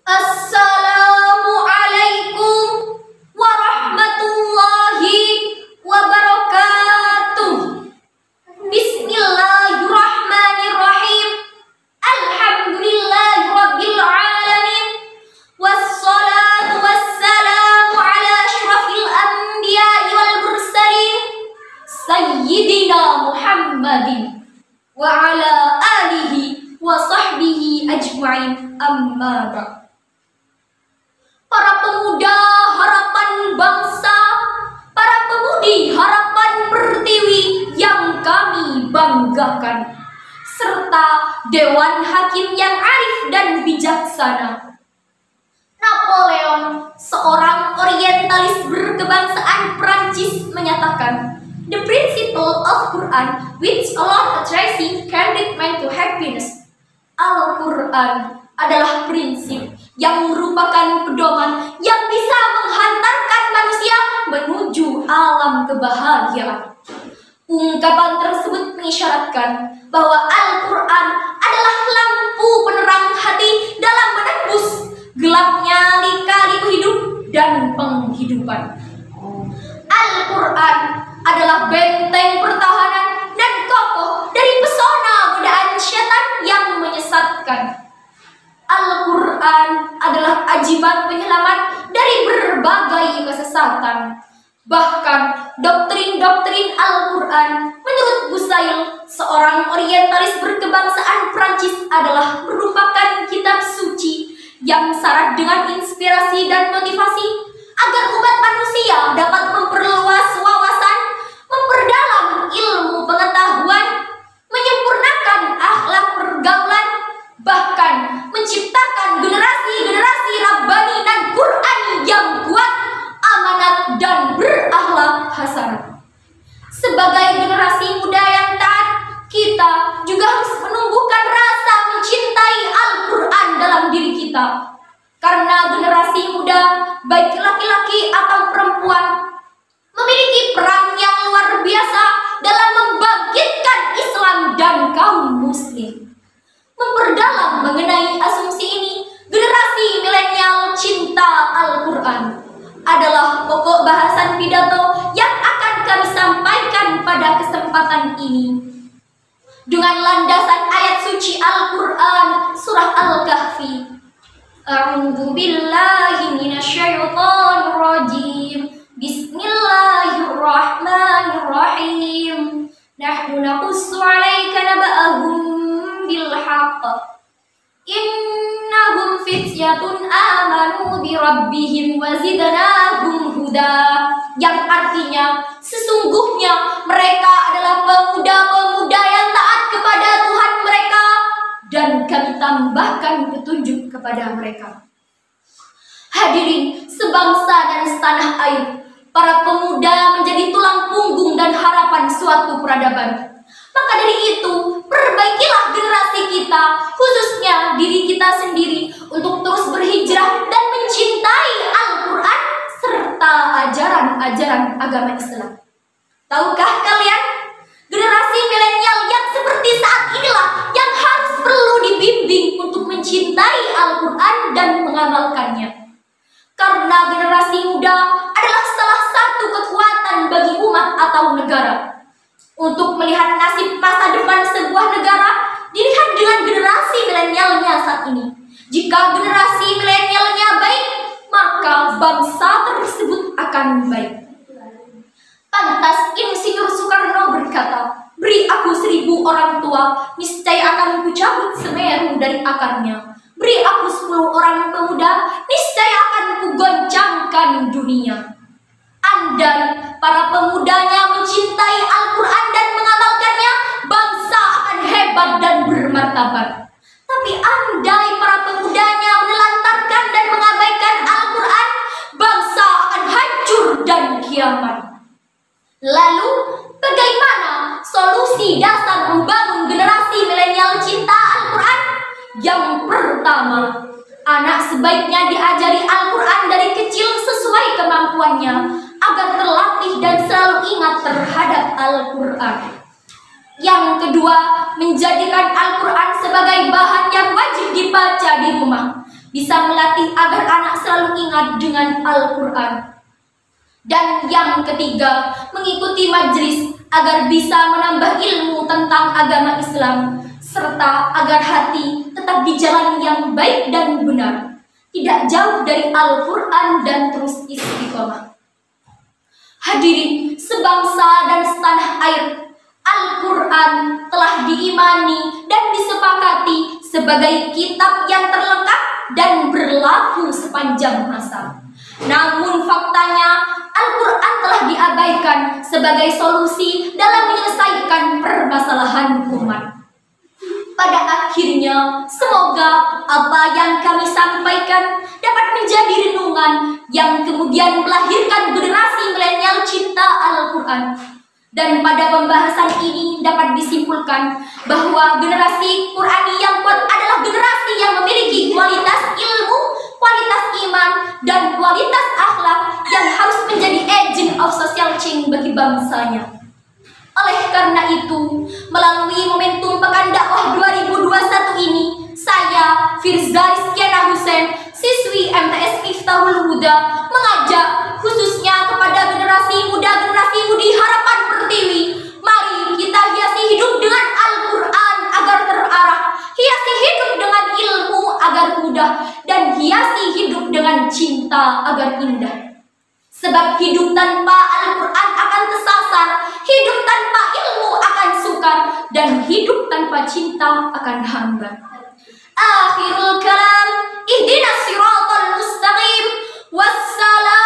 Assalamualaikum warahmatullahi wabarakatuh. Bismillahirrahmanirrahim. Alhamdulillahirabbil alamin. Wassalatu wassalamu ala asyrafil anbiya'i wal mursalin Sayyidina Muhammadin wa ala alihi wa sahbihi ajma'in, amma ba'd. Para pemuda harapan bangsa, para pemudi harapan pertiwi yang kami banggakan, serta Dewan Hakim yang arif dan bijaksana. Napoleon, seorang orientalis berkebangsaan Prancis, menyatakan, "The principle of Quran which alone a tracing carried man to happiness." Al-Quran adalah prinsip yang merupakan pedoman yang bisa menghantarkan manusia menuju alam kebahagiaan. Ungkapan tersebut mengisyaratkan bahwa Al-Quran adalah lampu penerang hati dalam menembus gelapnya lika-liku hidup dan penghidupan. Al-Quran adalah benteng pertahanan dan kokoh dari pesona godaan syaitan yang menyesatkan. Al-Quran adalah ajibat penyelamat dari berbagai kesesatan. Bahkan doktrin-doktrin Al-Quran menurut Busail, seorang orientalis berkebangsaan Prancis, adalah merupakan kitab suci yang syarat dengan inspirasi dan motivasi agar umat manusia dapat memperluas wawasan, memperdalam ilmu pengetahuan, menyempurnakan akhlak pergaulan, bahkan menciptakan generasi-generasi Rabbani dan Qur'ani yang kuat, amanat, dan berakhlak hasanah. Sebagai generasi muda yang taat, kita juga harus menumbuhkan rasa mencintai Al-Quran dalam diri kita. Karena generasi muda, baik laki-laki atau perempuan, memiliki peran yang luar biasa dalam membangkitkan Islam dan kaum muslim. Memperdalam mengenai asumsi ini, generasi milenial cinta Al-Quran adalah pokok bahasan pidato yang akan kami sampaikan pada kesempatan ini. Dengan landasan ayat suci Al-Quran, surah Al-Kahfi. A'udzu billahi minasyaitonir rajim. Bismillahirrahmanirrahim. Nahnu naqussu 'alaika naba'ahum bil haqq. Innahum fityatun amanu bi rabbihim wa zidnahum huda. Yang artinya, sesungguhnya mereka adalah pemuda-pemuda yang taat kepada Tuhan mereka, dan kami tambahkan petunjuk kepada mereka. Hadirin sebangsa dan setanah air, para pemuda menjadi tulang punggung dan harapan suatu peradaban. Maka dari itu, perbaikilah generasi kita, khususnya diri kita sendiri, untuk terus berhijrah dan mencintai Al-Quran serta ajaran-ajaran agama Islam. Tahukah kalian, generasi milenial yang seperti saat inilah yang harus perlu dibimbing untuk mencintai Al-Quran dan mengamalkannya. Karena generasi muda adalah salah satu kekuatan bagi umat atau negara. Untuk melihat nasib masa depan sebuah negara, dilihat dengan generasi milenialnya saat ini. Jika generasi milenialnya baik, maka bangsa tersebut akan baik. Pantas Insinyur Soekarno berkata, "Beri aku 1000 orang tua, niscaya akan kucabut Semeru dari akarnya. Beri aku 10 orang pemuda, niscaya akan kugoncangkan dunia." Andai para pemudanya mencintai Al-Quran dan mengamalkannya, bangsa akan hebat dan bermartabat. Tapi andai para pemudanya menelantarkan dan mengabaikan Al-Quran, bangsa akan hancur dan kiamat. Lalu, bagaimana solusi dasar membangun generasi milenial cinta Al-Quran? Yang pertama, anak sebaiknya diajari Al-Quran dari kecil sesuai kemampuannya, agar terlatih dan selalu ingat terhadap Al-Quran. Yang kedua, menjadikan Al-Quran sebagai bahan yang wajib dibaca di rumah. bisa melatih agar anak selalu ingat dengan Al-Quran. Dan yang ketiga, mengikuti majelis agar bisa menambah ilmu tentang agama Islam, serta agar hati tetap di jalan yang baik dan benar, tidak jauh dari Al-Quran dan terus istiqomah. Hadirin sebangsa dan setanah air, Al-Quran telah diimani dan disepakati sebagai kitab yang terlengkap dan berlaku sepanjang masa. Namun faktanya, Al-Quran telah diabaikan sebagai solusi dalam menyelesaikan permasalahan umat. Pada akhirnya, semoga apa yang kami sampaikan dapat menjadi renungan yang kemudian melahirkan generasi milenial cinta Al-Quran. Dan pada pembahasan ini dapat disimpulkan bahwa generasi Qurani yang kuat adalah generasi yang memiliki kualitas ilmu, kualitas iman, dan kualitas akhlak yang harus menjadi agent of social change bagi bangsanya. Oleh karena itu, melalui momentum Pekan Dakwah 2021 ini, saya, Firza Rizkiana Hussein, siswi MTS Miftahul Huda, mengajak khususnya kepada generasi muda, generasi mudi harapan Pertiwi, mari kita hiasi hidup dengan Al-Quran agar terarah, hiasi hidup dengan ilmu agar mudah, dan hiasi hidup dengan cinta agar indah. Sebab hidup tanpa Al-Quran akan tersasar, hidup tanpa ilmu akan sukar, dan hidup tanpa cinta akan hambar. Akhirul kalam, ihdinas siratal mustaqim. Wassalam.